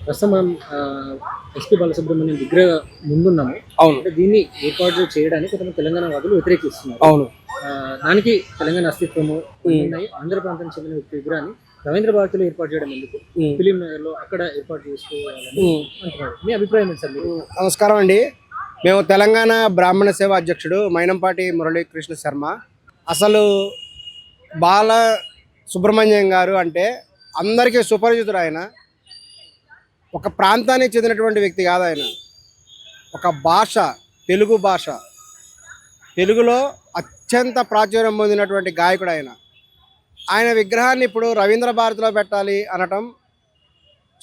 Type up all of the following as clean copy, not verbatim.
ప్రస్తుతం మనం ఎస్పీ బాలసుబ్రహ్మణ్యం విగ్రహ ముందున్నాము. అవును. అంటే దీన్ని ఏర్పాటు చేయడానికి కొంతమంది తెలంగాణ వాదులు వ్యతిరేకిస్తున్నారు. అవును. దానికి తెలంగాణ అస్తిత్వము ఉన్నాయి. ఆంధ్ర ప్రాంతానికి చెందిన విగ్రహాన్ని రవీంద్ర భారతిలో ఏర్పాటు చేయడం ఎందుకు, ఫిలిం నగర్ లో అక్కడ ఏర్పాటు చేసుకోవాలని అంటున్నారు. మీ అభిప్రాయం ఏంటి సార్? నమస్కారం అండి. మేము తెలంగాణ బ్రాహ్మణ సేవ అధ్యక్షుడు మైనంపాటి మురళీకృష్ణ శర్మ. అసలు బాల సుబ్రహ్మణ్యం గారు అంటే అందరికీ సుపరిచితుడు. ఆయన ఒక ప్రాంతానికి చెందినటువంటి వ్యక్తి కాదు. ఆయన ఒక భాష, తెలుగు భాష, తెలుగులో అత్యంత ప్రాచుర్యం పొందినటువంటి గాయకుడు ఆయన. ఆయన విగ్రహాన్ని ఇప్పుడు రవీంద్ర భారతిలో పెట్టాలి అనటం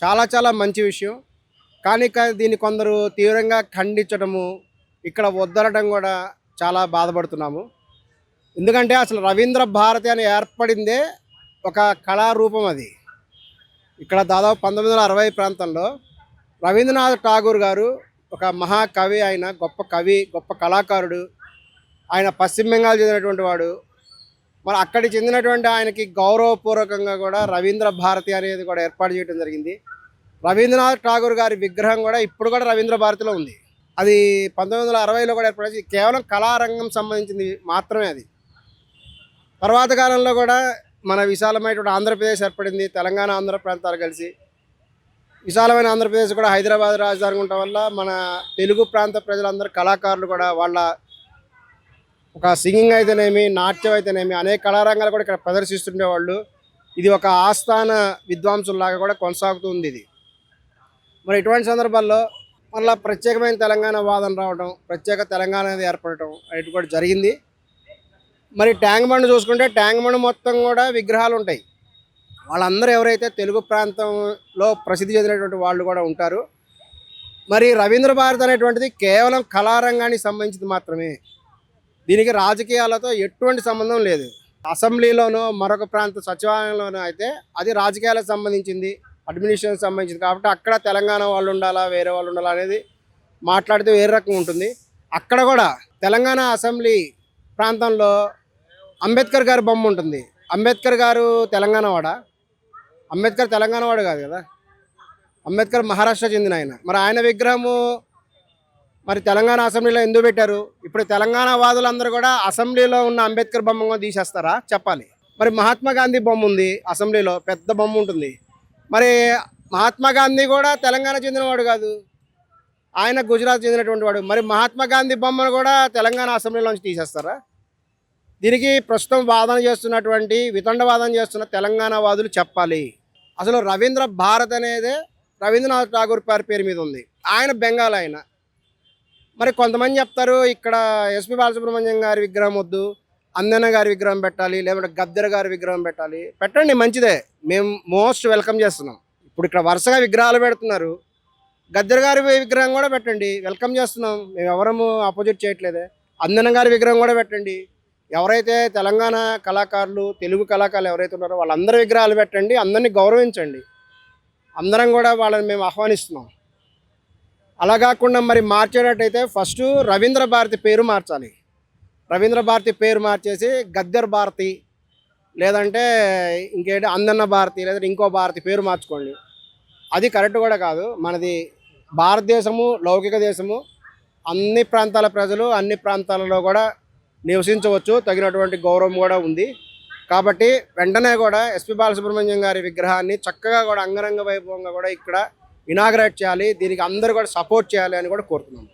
చాలా చాలా మంచి విషయం. కానీ దీన్ని కొందరు తీవ్రంగా ఖండించడము, ఇక్కడ వద్దనడం కూడా చాలా బాధపడుతున్నాము. ఎందుకంటే అసలు రవీంద్ర భారతి అని ఏర్పడిందే ఒక కళారూపం. అది ఇక్కడ దాదాపు 1960 ప్రాంతంలో రవీంద్రనాథ్ ఠాగూర్ గారు ఒక మహాకవి, ఆయన గొప్ప కవి, గొప్ప కళాకారుడు. ఆయన పశ్చిమ బెంగాల్ చెందినటువంటి వాడు. మరి అక్కడికి చెందినటువంటి ఆయనకి గౌరవపూర్వకంగా కూడా రవీంద్ర భారతి అనేది కూడా ఏర్పాటు చేయడం జరిగింది. రవీంద్రనాథ్ ఠాగూర్ గారి విగ్రహం కూడా ఇప్పుడు కూడా రవీంద్ర భారతిలో ఉంది. అది 1960లో కూడా ఏర్పడి కేవలం కళారంగం సంబంధించింది మాత్రమే. అది తర్వాత కాలంలో కూడా మన విశాలమైనటువంటి ఆంధ్రప్రదేశ్ ఏర్పడింది. తెలంగాణ ఆంధ్ర ప్రాంతాలు కలిసి విశాలమైన ఆంధ్రప్రదేశ్ కూడా హైదరాబాద్ రాజధాని ఉండటం వల్ల మన తెలుగు ప్రాంత ప్రజలందరూ కళాకారులు కూడా వాళ్ళ ఒక సింగింగ్ అయితేనేమి, నాట్యం అయితేనేమి, అనేక కళారంగాలు కూడా ఇక్కడ ప్రదర్శిస్తుండేవాళ్ళు. ఇది ఒక ఆస్థాన విద్వాంసుల్లాగా కూడా కొనసాగుతుంది ఇది. మరి ఇటువంటి సందర్భాల్లో మళ్ళీ ప్రత్యేకమైన తెలంగాణ వాదన రావడం, ప్రత్యేక తెలంగాణ అనేది ఏర్పడటం అనేది కూడా జరిగింది. మరి ట్యాంక్ బండ్ చూసుకుంటే ట్యాంక్ బండ్ మొత్తం కూడా విగ్రహాలు ఉంటాయి. వాళ్ళందరూ ఎవరైతే తెలుగు ప్రాంతంలో ప్రసిద్ధి చెందినటువంటి వాళ్ళు కూడా ఉంటారు. మరి రవీంద్ర భారతి అనేటువంటిది కేవలం కళారంగానికి సంబంధించింది మాత్రమే. దీనికి రాజకీయాలతో ఎటువంటి సంబంధం లేదు. అసెంబ్లీలోనో మరొక ప్రాంత సచివాలయంలోనో అయితే అది రాజకీయాలకు సంబంధించింది, అడ్మినిస్ట్రేషన్ సంబంధించింది. కాబట్టి అక్కడ తెలంగాణ వాళ్ళు ఉండాలా, వేరే వాళ్ళు ఉండాలా అనేది మాట్లాడితే వేరే రకంగా ఉంటుంది. అక్కడ కూడా తెలంగాణ అసెంబ్లీ ప్రాంతంలో అంబేద్కర్ గారి బొమ్మ ఉంటుంది. అంబేద్కర్ గారు తెలంగాణ వాడా? అంబేద్కర్ తెలంగాణ వాడు కాదు కదా. అంబేద్కర్ మహారాష్ట్ర చెందిన ఆయన. మరి ఆయన విగ్రహము మరి తెలంగాణ అసెంబ్లీలో ఎందుకు పెట్టారు? ఇప్పుడు తెలంగాణ వాదులందరూ కూడా అసెంబ్లీలో ఉన్న అంబేద్కర్ బొమ్మ తీసేస్తారా చెప్పాలి. మరి మహాత్మా గాంధీ బొమ్మ ఉంది అసెంబ్లీలో, పెద్ద బొమ్మ ఉంటుంది. మరి మహాత్మా గాంధీ కూడా తెలంగాణ చెందినవాడు కాదు, ఆయన గుజరాత్ చెందినటువంటి వాడు. మరి మహాత్మా గాంధీ బొమ్మను కూడా తెలంగాణ అసెంబ్లీలోంచి తీసేస్తారా? దీనికి ప్రస్తుతం వాదన చేస్తున్నటువంటి, వితండవాదన చేస్తున్న తెలంగాణ వాదులు చెప్పాలి. అసలు రవీంద్ర భారత్ అనేదే రవీంద్రనాథ్ ఠాగూర్ పేరు మీద ఉంది. ఆయన బెంగాల్ ఆయన. మరి కొంతమంది చెప్తారు ఇక్కడ ఎస్పీ బాలసుబ్రహ్మణ్యం గారి విగ్రహం వద్దు, అందన్న గారి విగ్రహం పెట్టాలి, లేదంటే గద్దర్ గారి విగ్రహం పెట్టాలి. పెట్టండి, మంచిదే, మేము మోస్ట్ వెల్కమ్ చేస్తున్నాం. ఇప్పుడు ఇక్కడ వరుసగా విగ్రహాలు పెడుతున్నారు. గద్దర్ గారి విగ్రహం కూడా పెట్టండి, వెల్కమ్ చేస్తున్నాం. మేము ఎవరము అపోజిట్ చేయట్లేదే. అందన్న గారి విగ్రహం కూడా పెట్టండి. ఎవరైతే తెలంగాణ కళాకారులు, తెలుగు కళాకారులు ఎవరైతే ఉన్నారో వాళ్ళందరి విగ్రహాలు పెట్టండి, అందరినీ గౌరవించండి. అందరం కూడా వాళ్ళని మేము ఆహ్వానిస్తున్నాం. అలా కాకుండా మరి మార్చేటట్టయితే ఫస్ట్ రవీంద్ర భారతి పేరు మార్చాలి. రవీంద్ర భారతి పేరు మార్చేసి గద్దర్ భారతి, లేదంటే ఇంకేంటి అందన్న భారతి, లేదంటే ఇంకో భారతి పేరు మార్చుకోండి. అది కరెక్ట్ కూడా కాదు. మనది భారతదేశము, లౌకిక దేశము. అన్ని ప్రాంతాల ప్రజలు అన్ని ప్రాంతాలలో కూడా నివసించవచ్చు, తగినటువంటి గౌరవం కూడా ఉంది. కాబట్టి వెంటనే కూడా ఎస్పీ బాలసుబ్రహ్మణ్యం గారి విగ్రహాన్ని చక్కగా కూడా అంగరంగ వైభవంగా కూడా ఇక్కడ ఇనాగ్రేట్ చేయాలి. దీనికి అందరూ కూడా సపోర్ట్ చేయాలి అని కూడా కోరుతున్నాం.